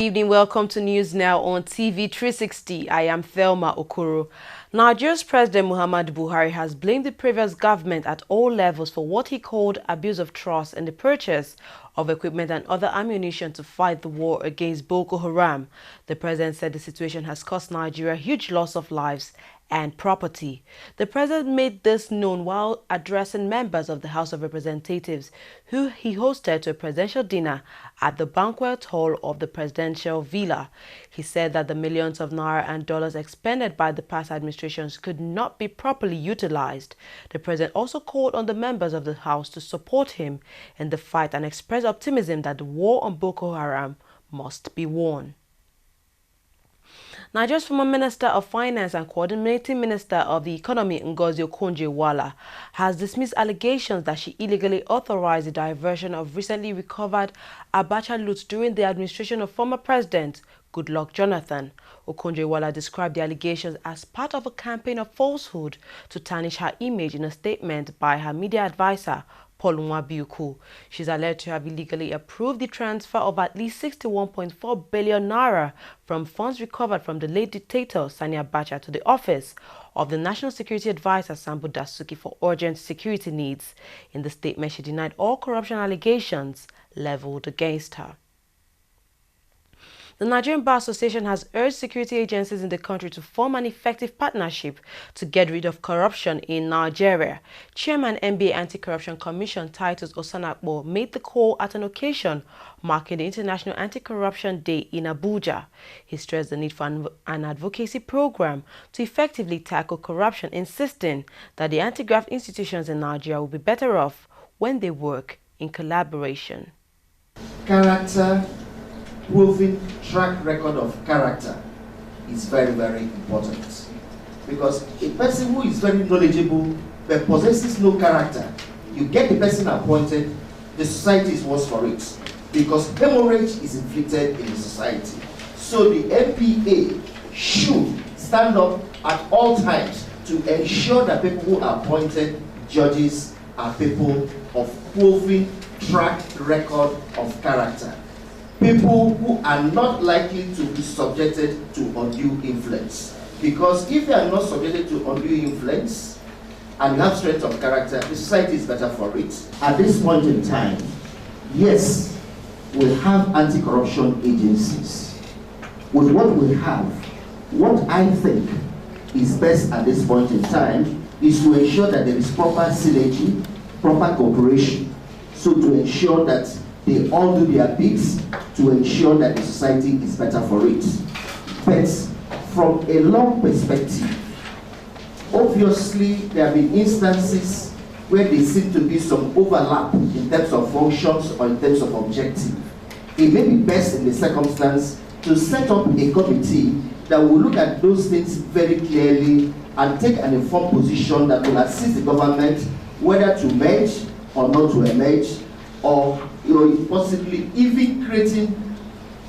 evening. Welcome to News Now on TV360. I am Thelma Okoro. Nigeria's President Muhammadu Buhari has blamed the previous government at all levels for what he called abuse of trust and the purchase of equipment and other ammunition to fight the war against Boko Haram. The president said the situation has cost Nigeria a huge loss of lives and property. The president made this known while addressing members of the House of Representatives, who he hosted to a presidential dinner at the banquet hall of the presidential villa. He said that the millions of naira and dollars expended by the past administrations could not be properly utilized. The president also called on the members of the House to support him in the fight and expressed optimism that the war on Boko Haram must be won. Nigeria's former Minister of Finance and Coordinating Minister of the Economy, Ngozi Okonjo-Iweala, has dismissed allegations that she illegally authorized the diversion of recently recovered Abacha loot during the administration of former President Goodluck Jonathan. Okonjo-Iweala described the allegations as part of a campaign of falsehood to tarnish her image in a statement by her media advisor, Paul Nwabiuku. She's alleged to have illegally approved the transfer of at least 61.4 billion naira from funds recovered from the late dictator Sani Abacha to the office of the National Security Advisor Sambo Dasuki for urgent security needs. In the statement, she denied all corruption allegations leveled against her. The Nigerian Bar Association has urged security agencies in the country to form an effective partnership to get rid of corruption in Nigeria. Chairman NBA Anti-Corruption Commission Titus Osanakbo made the call at an occasion marking the International Anti-Corruption Day in Abuja. He stressed the need for an advocacy program to effectively tackle corruption, insisting that the anti-graft institutions in Nigeria will be better off when they work in collaboration. Character, proven track record of character is very, very important, because a person who is very knowledgeable but possesses no character, you get the person appointed, the society is worse for it, because hemorrhage is inflicted in the society. So the MPA should stand up at all times to ensure that people who are appointed judges are people of proven track record of character. People who are not likely to be subjected to undue influence. Because if they are not subjected to undue influence and have strength of character, the society is better for it. At this point in time, yes, we have anti-corruption agencies. With what we have, what I think is best at this point in time is to ensure that there is proper synergy, proper cooperation, so to ensure that they all do their bits to ensure that the society is better for it. But from a long perspective, obviously there have been instances where there seem to be some overlap in terms of functions or in terms of objective. It may be best in the circumstance to set up a committee that will look at those things very clearly and take an informed position that will assist the government whether to merge or not to emerge, or possibly even creating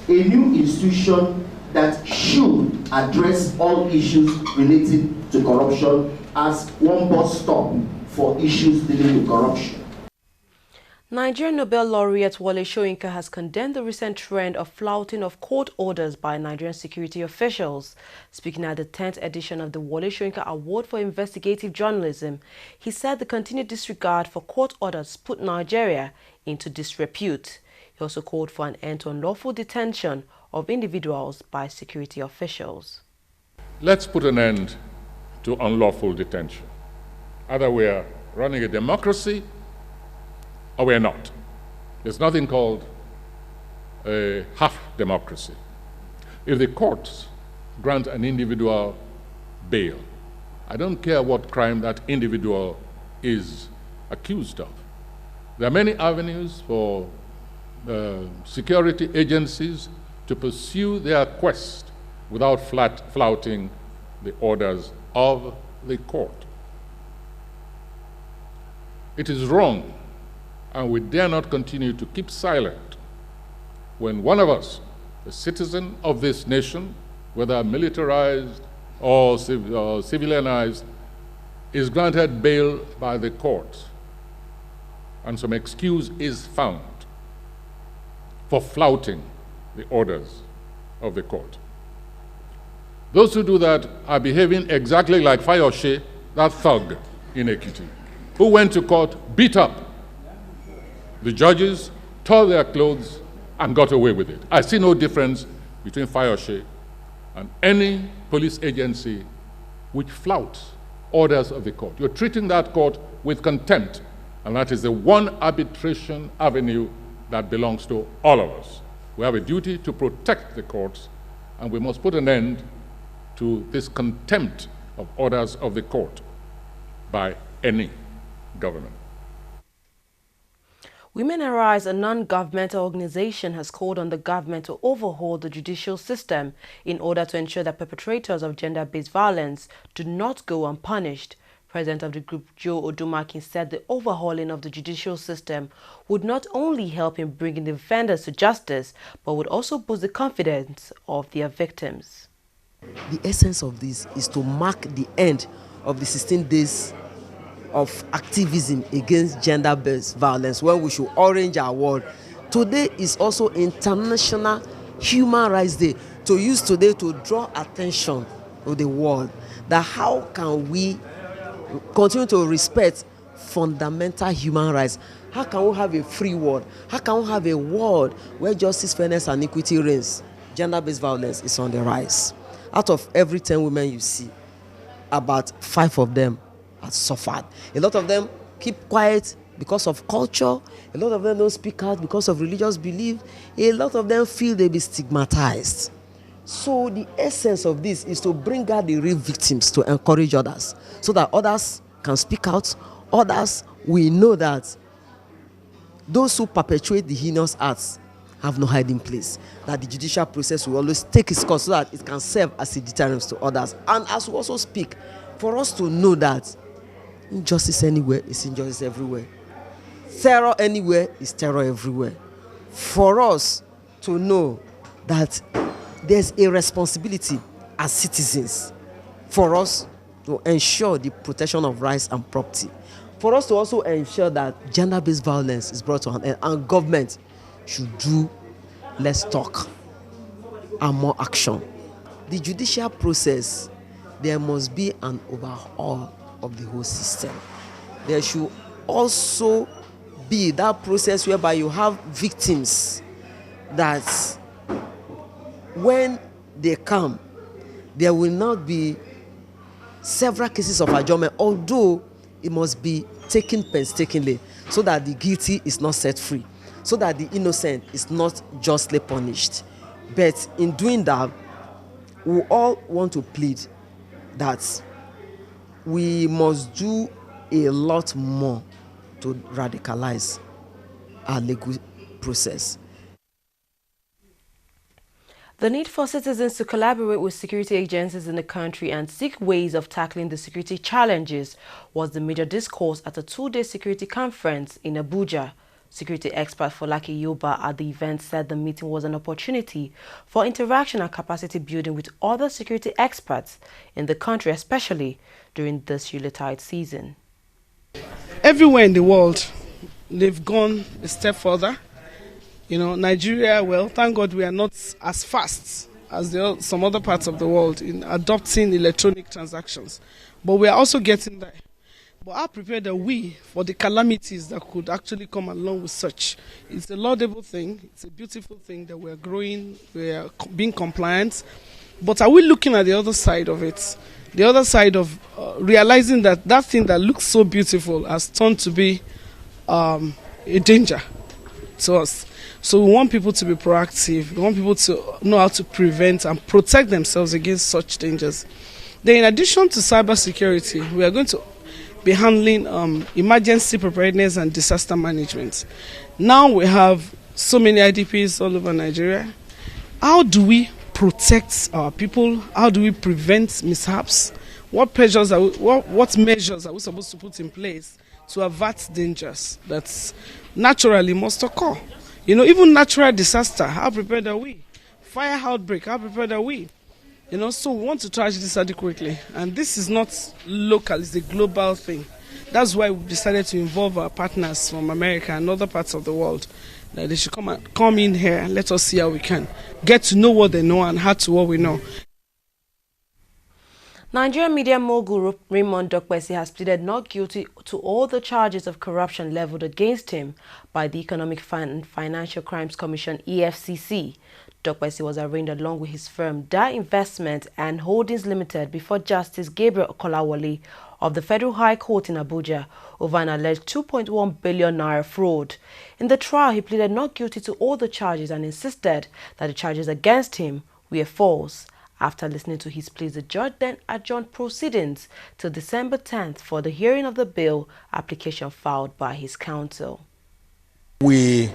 a new institution that should address all issues related to corruption as one bus stop for issues dealing with corruption. Nigerian Nobel laureate Wole Soyinka has condemned the recent trend of flouting of court orders by Nigerian security officials. Speaking at the 10th edition of the Wole Soyinka Award for Investigative Journalism, he said the continued disregard for court orders put Nigeria into disrepute. He also called for an end to unlawful detention of individuals by security officials. Let's put an end to unlawful detention. Either we are running a democracy or we're not. There's nothing called a half democracy. If the courts grant an individual bail, I don't care what crime that individual is accused of. There are many avenues for security agencies to pursue their quest without flouting the orders of the court. It is wrong, and we dare not continue to keep silent when one of us, a citizen of this nation, whether militarized or civilianized, is granted bail by the court, and some excuse is found for flouting the orders of the court. Those who do that are behaving exactly like Fayose, that thug in Ekiti, who went to court, beat up the judges, tore their clothes, and got away with it. I see no difference between Fayose and any police agency which flouts orders of the court. You're treating that court with contempt, and that is the one arbitration avenue that belongs to all of us. We have a duty to protect the courts, and we must put an end to this contempt of orders of the court by any government. Women Arise, a non-governmental organization, has called on the government to overhaul the judicial system in order to ensure that perpetrators of gender-based violence do not go unpunished. President of the group, Joe Odumakin, said the overhauling of the judicial system would not only help in bringing the offenders to justice, but would also boost the confidence of their victims. The essence of this is to mark the end of the 16 days of activism against gender-based violence, where we should orange our world. Today is also International Human Rights Day, to use today to draw attention to the world that how can we continue to respect fundamental human rights? How can we have a free world? How can we have a world where justice, fairness, and equity reigns? Gender-based violence is on the rise. Out of every 10 women you see, about 5 of them have suffered. A lot of them keep quiet because of culture. A lot of them don't speak out because of religious belief. A lot of them feel they be stigmatized. So the essence of this is to bring out the real victims, to encourage others, so that others can speak out. Others, we know that those who perpetuate the heinous acts have no hiding place, that the judicial process will always take its course so that it can serve as a deterrent to others. And as we also speak, for us to know that injustice anywhere is injustice everywhere. Terror anywhere is terror everywhere. For us to know that there's a responsibility as citizens for us to ensure the protection of rights and property. For us to also ensure that gender-based violence is brought to an end, and government should do less talk and more action. The judicial process, there must be an overhaul of the whole system. There should also be that process whereby you have victims that when they come, there will not be several cases of adjournment, although it must be taken painstakingly so that the guilty is not set free, so that the innocent is not justly punished. But in doing that, we all want to plead that we must do a lot more to radicalize our legal process. The need for citizens to collaborate with security agencies in the country and seek ways of tackling the security challenges was the major discourse at a 2-day security conference in Abuja. Security expert Folake Yoba at the event said the meeting was an opportunity for interaction and capacity building with other security experts in the country, especially during this Yuletide season. Everywhere in the world, they've gone a step further. You know, Nigeria, well, thank God we are not as fast as some other parts of the world in adopting electronic transactions. But we are also getting there. But how prepared are we for the calamities that could actually come along with such? It's a laudable thing. It's a beautiful thing that we are growing, we are being compliant. But are we looking at the other side of it? The other side of realizing that that thing that looks so beautiful has turned to be a danger to us. So we want people to be proactive. We want people to know how to prevent and protect themselves against such dangers. Then in addition to cybersecurity, we are going to be handling emergency preparedness and disaster management. Now we have so many IDPs all over Nigeria. How do we protect our people? How do we prevent mishaps? What measures are we supposed to put in place to avert dangers that naturally must occur? You know, even natural disaster, how prepared are we? Fire outbreak, how prepared are we? You know, so we want to track this adequately. And this is not local, it's a global thing. That's why we decided to involve our partners from America and other parts of the world. That they should come in here and let us see how we can get to know what they know and add to what we know. Nigerian media mogul Raymond Dokpesi has pleaded not guilty to all the charges of corruption leveled against him by the Economic and Financial Crimes Commission (EFCC). Dokpesi was arraigned along with his firm Dai Investment and Holdings Limited before Justice Gabriel Okolawole of the Federal High Court in Abuja over an alleged 2.1 billion naira fraud. In the trial, he pleaded not guilty to all the charges and insisted that the charges against him were false. After listening to his pleas, the judge then adjourned proceedings till December 10th for the hearing of the bail application filed by his counsel. We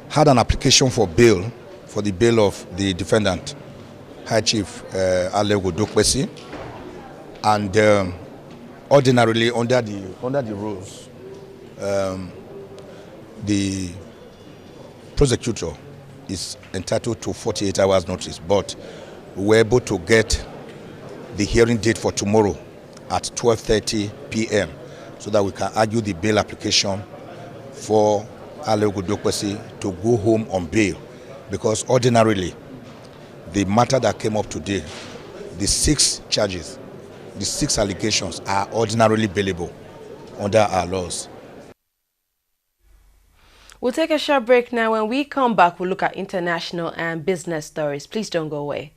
had an application for bail, for the bail of the defendant, High Chief Alego Dokpesi, and ordinarily under the rules, the prosecutor is entitled to 48 hours notice, but we were able to get the hearing date for tomorrow at 12:30 p.m. so that we can argue the bail application for Alego Dokpesi to go home on bail, because ordinarily the matter that came up today, the 6 charges, the 6 allegations are ordinarily bailable under our laws. We'll take a short break now. When we come back, we'll look at international and business stories. Please don't go away.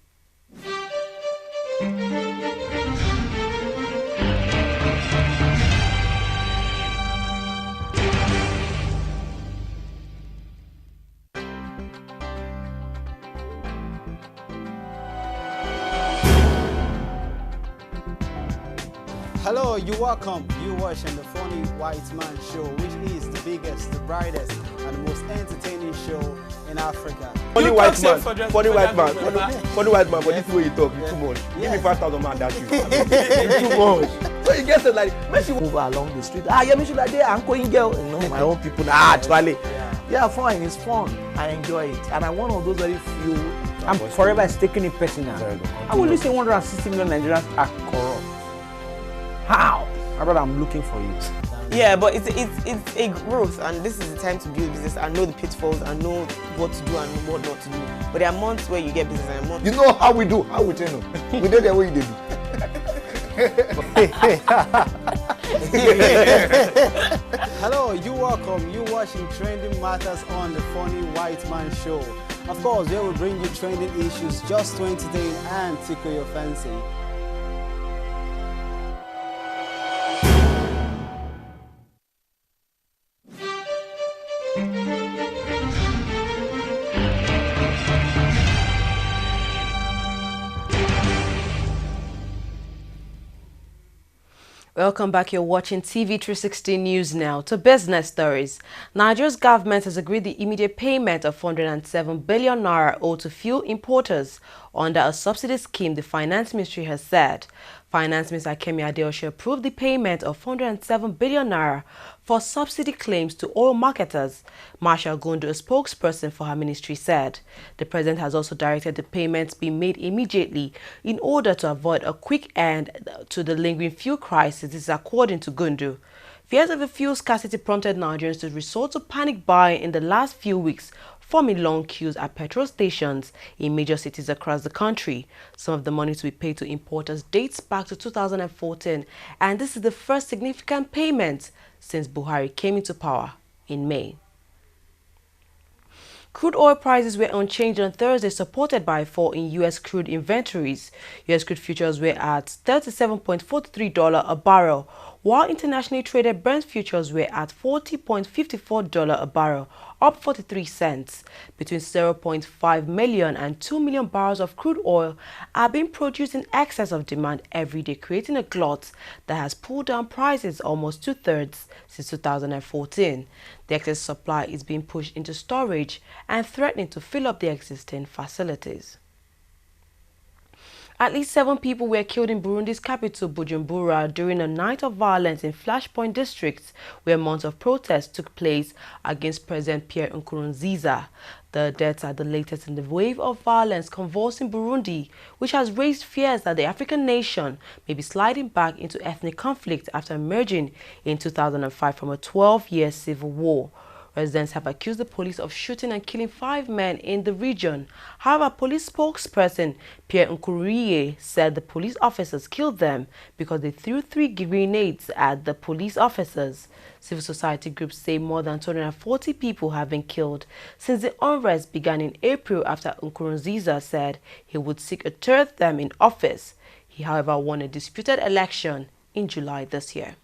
Hello, you're welcome. You're watching the Funny White Man Show, which is the biggest, the brightest, and the most entertaining show in Africa. Funny white man, funny white man, funny white man, but this way you talk, it's too much. Give me 5,000 man, that's you. It's too much. So you get it like, when she move along the street, yeah, me should like that, I'm going girl, you know, my own people, actually. Yeah, fine, it's fun, I enjoy it, and I'm one of those very few, I'm forever taking it personal. I will listen 160 million Nigerians are corrupt. How? My brother, I'm looking for you. Yeah, but it's a growth, and this is the time to build business and know the pitfalls and know what to do and what not to do. But there are months where you get business and months. You know how we do, how we tell you. We do the way you do. Hello, you're welcome. You're watching Trending Matters on the Funny White Man Show. Of course, they will bring you trending issues just to entertain and tickle your fancy. Welcome back. You're watching TV360 News now. To business stories. Nigeria's government has agreed the immediate payment of 407 billion naira owed to fuel importers under a subsidy scheme, the Finance Ministry has said. Finance Minister Kemi Adeosun approved the payment of 407 billion naira for subsidy claims to oil marketers. Marshal Gondo, a spokesperson for her ministry, said. The president has also directed the payments be made immediately in order to avoid a quick end to the lingering fuel crisis. This is according to Gondo. Fears of a fuel scarcity prompted Nigerians to resort to panic buying in the last few weeks, forming long queues at petrol stations in major cities across the country. Some of the money to be paid to importers dates back to 2014, and this is the first significant payment since Buhari came into power in May. Crude oil prices were unchanged on Thursday, supported by a fall in U.S. crude inventories. U.S. crude futures were at $37.43 a barrel, while internationally traded Brent futures were at $40.54 a barrel, up 43 cents. Between 0.5 million and 2 million barrels of crude oil are being produced in excess of demand every day, creating a glut that has pulled down prices almost 2/3 since 2014. The excess supply is being pushed into storage and threatening to fill up the existing facilities. At least 7 people were killed in Burundi's capital, Bujumbura, during a night of violence in Flashpoint districts, where months of protests took place against President Pierre Nkurunziza. The deaths are the latest in the wave of violence convulsing Burundi, which has raised fears that the African nation may be sliding back into ethnic conflict after emerging in 2005 from a 12-year civil war. Residents have accused the police of shooting and killing 5 men in the region. However, police spokesperson Pierre Nkuriye said the police officers killed them because they threw 3 grenades at the police officers. Civil society groups say more than 240 people have been killed since the unrest began in April after Nkurunziza said he would seek a third term in office. He, however, won a disputed election in July this year.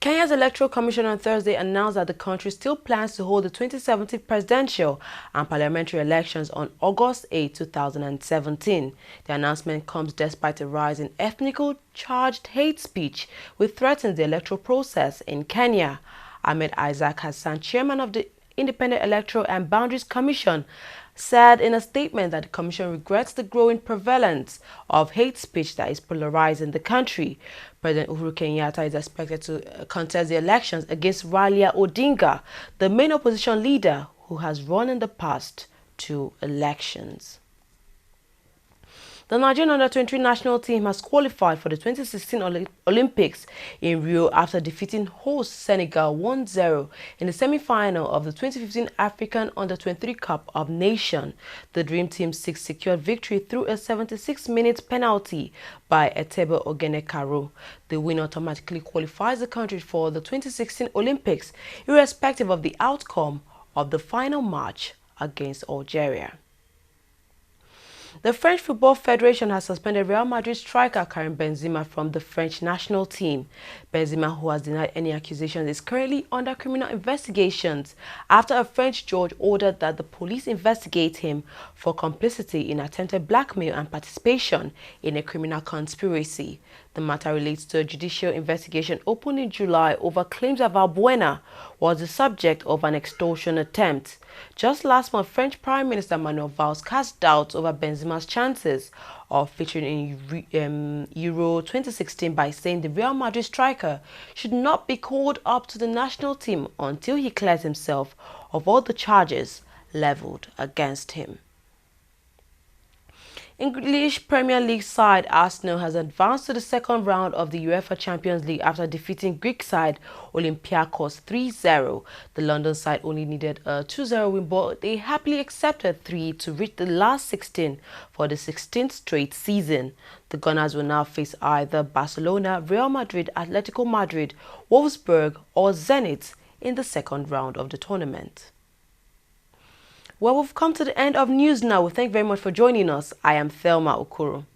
Kenya's Electoral Commission on Thursday announced that the country still plans to hold the 2017 presidential and parliamentary elections on August 8, 2017. The announcement comes despite a rise in ethnical-charged hate speech which threatens the electoral process in Kenya. Ahmed Isaac Hassan, chairman of the Independent Electoral and Boundaries Commission, said in a statement that the Commission regrets the growing prevalence of hate speech that is polarizing the country. President Uhuru Kenyatta is expected to contest the elections against Raila Odinga, the main opposition leader who has run in the past 2 elections. The Nigerian under-23 national team has qualified for the 2016 Olympics in Rio after defeating host Senegal 1-0 in the semi-final of the 2015 African Under-23 Cup of Nations. The Dream Team 6 secured victory through a 76-minute penalty by Etebe Ogenekaro. The win automatically qualifies the country for the 2016 Olympics, irrespective of the outcome of the final match against Algeria. The French Football Federation has suspended Real Madrid striker Karim Benzema from the French national team. Benzema, who has denied any accusations, is currently under criminal investigations after a French judge ordered that the police investigate him for complicity in attempted blackmail and participation in a criminal conspiracy. The matter relates to a judicial investigation opened in July over claims that Valbuena was the subject of an extortion attempt. Just last month, French Prime Minister Manuel Valls cast doubts over Benzema's chances of featuring in Euro 2016 by saying the Real Madrid striker should not be called up to the national team until he clears himself of all the charges leveled against him. English Premier League side Arsenal has advanced to the second round of the UEFA Champions League after defeating Greek side Olympiacos 3-0. The London side only needed a 2-0 win, but they happily accepted 3 to reach the last 16 for the 16th straight season. The Gunners will now face either Barcelona, Real Madrid, Atletico Madrid, Wolfsburg or Zenit in the second round of the tournament. Well, we've come to the end of news now. We thank you very much for joining us. I am Thelma Okoro.